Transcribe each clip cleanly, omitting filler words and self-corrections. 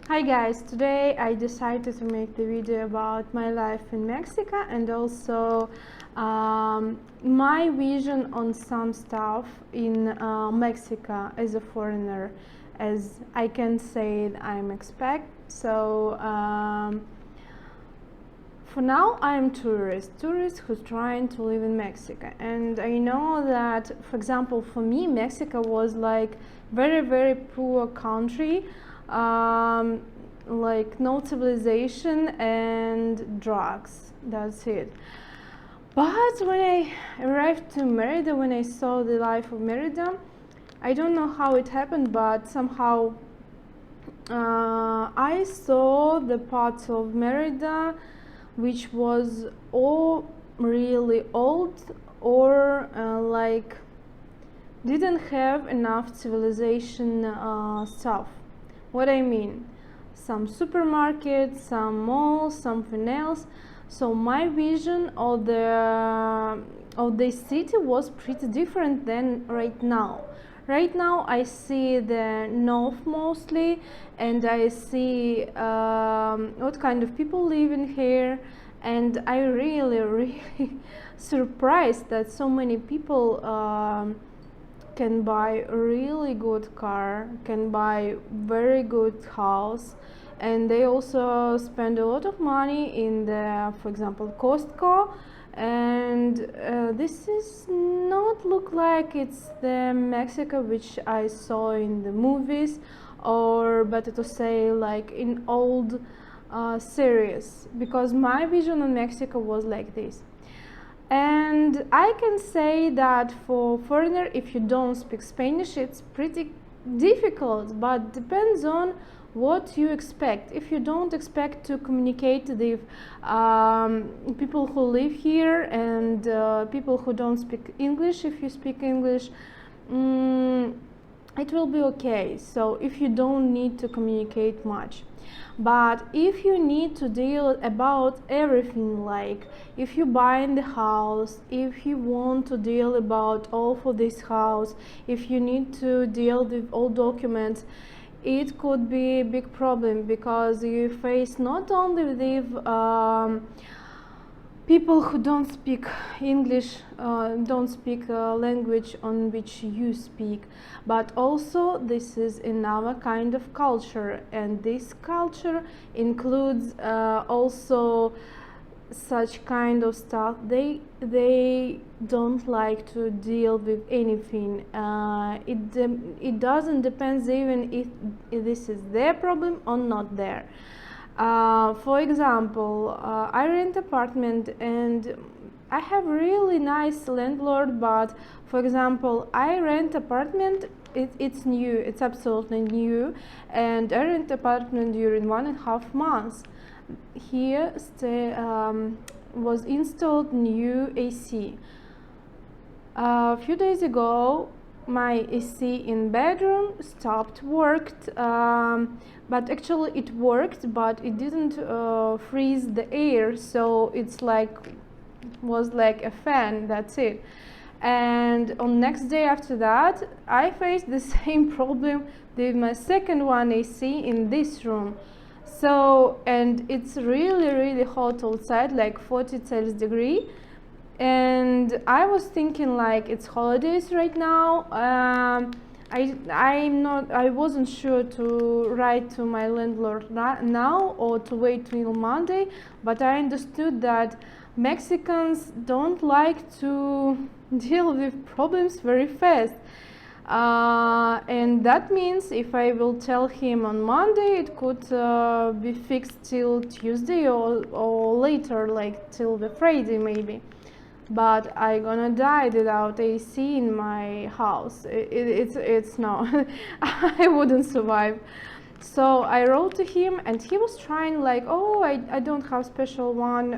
Hi guys, today I decided to make the video about my life in Mexico and also my vision on some stuff in Mexico as a foreigner, as I can say I'm expat. So for now I'm tourist who's trying to live in Mexico, and I know that, for example, for me Mexico was like very poor country, like no civilization and drugs, that's it. But when I arrived to Merida, when I saw the life of Merida, I don't know how it happened, but somehow I saw the parts of Merida which was all really old or like didn't have enough civilization stuff. What I mean, some supermarkets, some malls, something else. So my vision of the city was pretty different than right now. Right now I see the north mostly, and I see what kind of people live in here, and I really surprised that so many people can buy a really good car, can buy very good house, and they also spend a lot of money in the, for example, Costco. And this is not look like it's the Mexico which I saw in the movies, or better to say like in old series, because my vision on Mexico was like this. And I can say that for foreigner, if you don't speak Spanish, it's pretty difficult, but depends on what you expect. If you don't expect to communicate with people who live here and people who don't speak English, if you speak English, it will be okay. So if you don't need to communicate much. But if you need to deal about everything, like if you buy in the house, if you want to deal about all for this house, if you need to deal with all documents, it could be a big problem, because you face not only with people who don't speak English, don't speak a language on which you speak, but also this is another kind of culture, and this culture includes also such kind of stuff. They don't like to deal with anything. It doesn't depend even if this is their problem or not there. For example, I rent apartment and I have really nice landlord, but for example, I rent apartment, it's new, it's absolutely new, and I rent apartment during 1.5 months. Here was installed new AC. A few days ago, my AC in bedroom stopped worked, but actually it worked, but it didn't freeze the air, so it's like was like a fan, that's it. And on next day after that, I faced the same problem with my second one AC in this room. So, and it's really hot outside, like 40 Celsius degree. And I was thinking like it's holidays right now. I wasn't sure to write to my landlord now or to wait till Monday, but I understood that Mexicans don't like to deal with problems very fast. And that means if I will tell him on Monday, it could be fixed till Tuesday or later, like till the Friday maybe. But I gonna die without AC in my house. It's no, I wouldn't survive. So I wrote to him, and he was trying like, oh, I don't have special one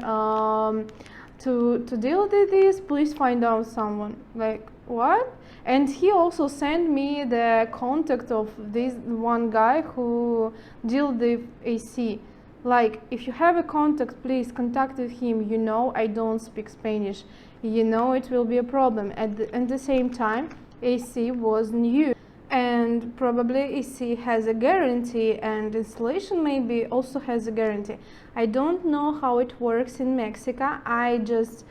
to deal with this. Please find out someone. Like what? And he also sent me the contact of this one guy who deals with AC. Like, if you have a contact, please contact with him. You know, I don't speak Spanish. You know, it will be a problem. At the same time, AC was new. and probably EC has a guarantee, and installation maybe also has a guarantee. I don't know how it works in Mexico. I just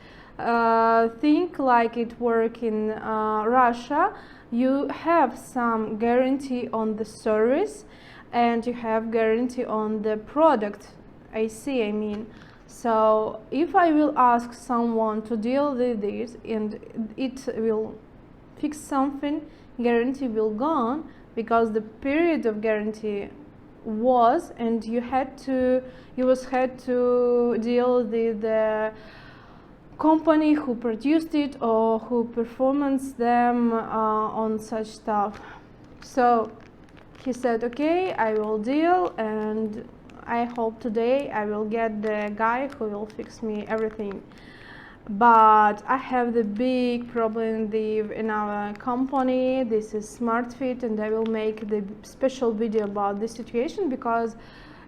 think like it works in Russia. You have some guarantee on the service, and you have guarantee on the product. I mean. So if I will ask someone to deal with this and it will fix something, guarantee will gone, because the period of guarantee was, and you had to deal with the company who produced it or who performance them on such stuff. So he said, okay, I will deal, and I hope today I will get the guy who will fix me everything. But I have the big problem in our company. This is SmartFit, and I will make the special video about this situation, because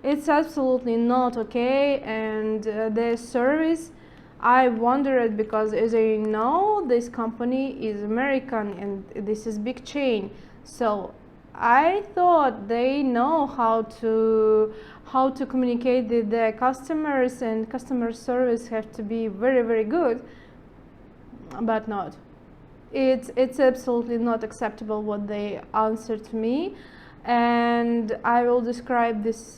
it's absolutely not okay. And the service, I wondered, because as you know, this company is American and this is big chain. So I thought they know how to communicate with their customers, and customer service have to be very, very good, but not. It's absolutely not acceptable what they answered to me, and I will describe this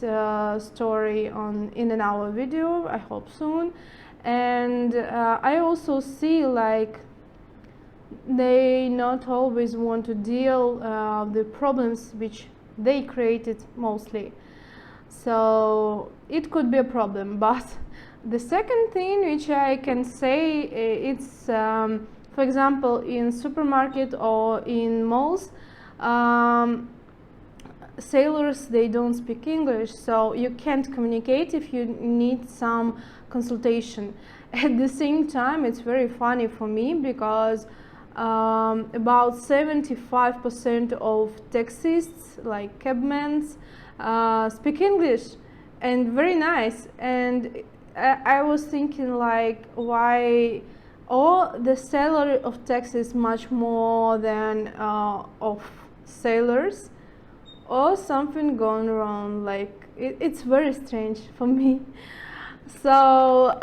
story in an hour video, I hope soon. And I also see like they not always want to deal the problems which they created mostly. So it could be a problem. But the second thing which I can say, it's for example in supermarket or in malls, sailors, they don't speak English, so you can't communicate if you need some consultation. At the same time, it's very funny for me, because about 75% of taxists, like cabmen, speak English, and very nice. And I was thinking like, why the salary of taxis is much more than of sailors, or something going wrong. Like it's very strange for me. So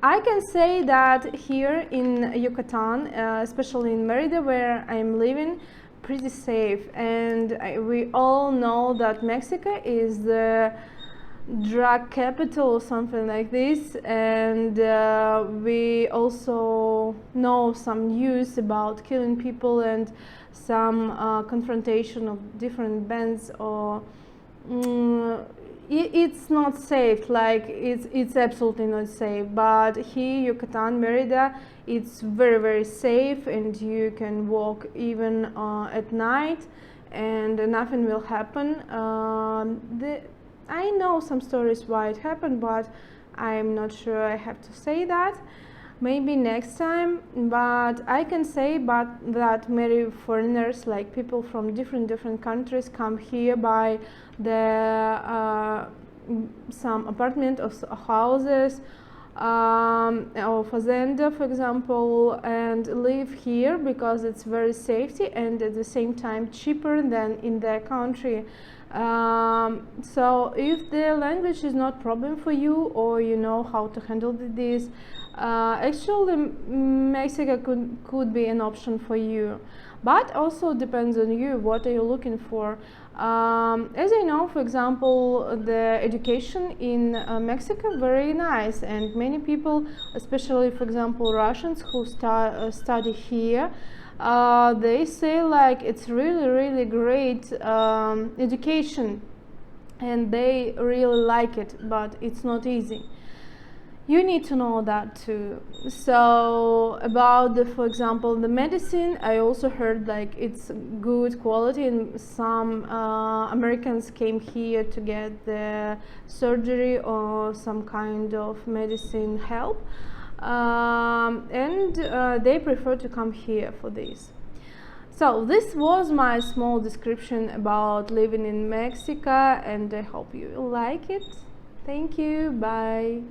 I can say that here in Yucatan, especially in Merida, where I'm living, pretty safe. And we all know that Mexico is the drug capital or something like this, and we also know some news about killing people and some confrontation of different bands, or it's not safe. Like it's absolutely not safe. But here, Yucatan, Merida, it's very, very safe, and you can walk even at night, and nothing will happen. I know some stories why it happened, but I'm not sure I have to say that. Maybe next time. But I can say that many foreigners, like people from different countries, come here by some apartment or houses or fazenda, for example, and live here because it's very safety and at the same time cheaper than in their country. So if the language is not problem for you, or you know how to handle this, actually Mexico could be an option for you. But also depends on you, what are you looking for. As I know, for example, the education in Mexico very nice, and many people, especially for example Russians who study here, they say like it's really great education, and they really like it, but it's not easy. You need to know that too. So about for example the medicine, I also heard like it's good quality, and some Americans came here to get the surgery or some kind of medicine help, and they prefer to come here for this. So this was my small description about living in Mexico, and I hope you like it. Thank you. Bye.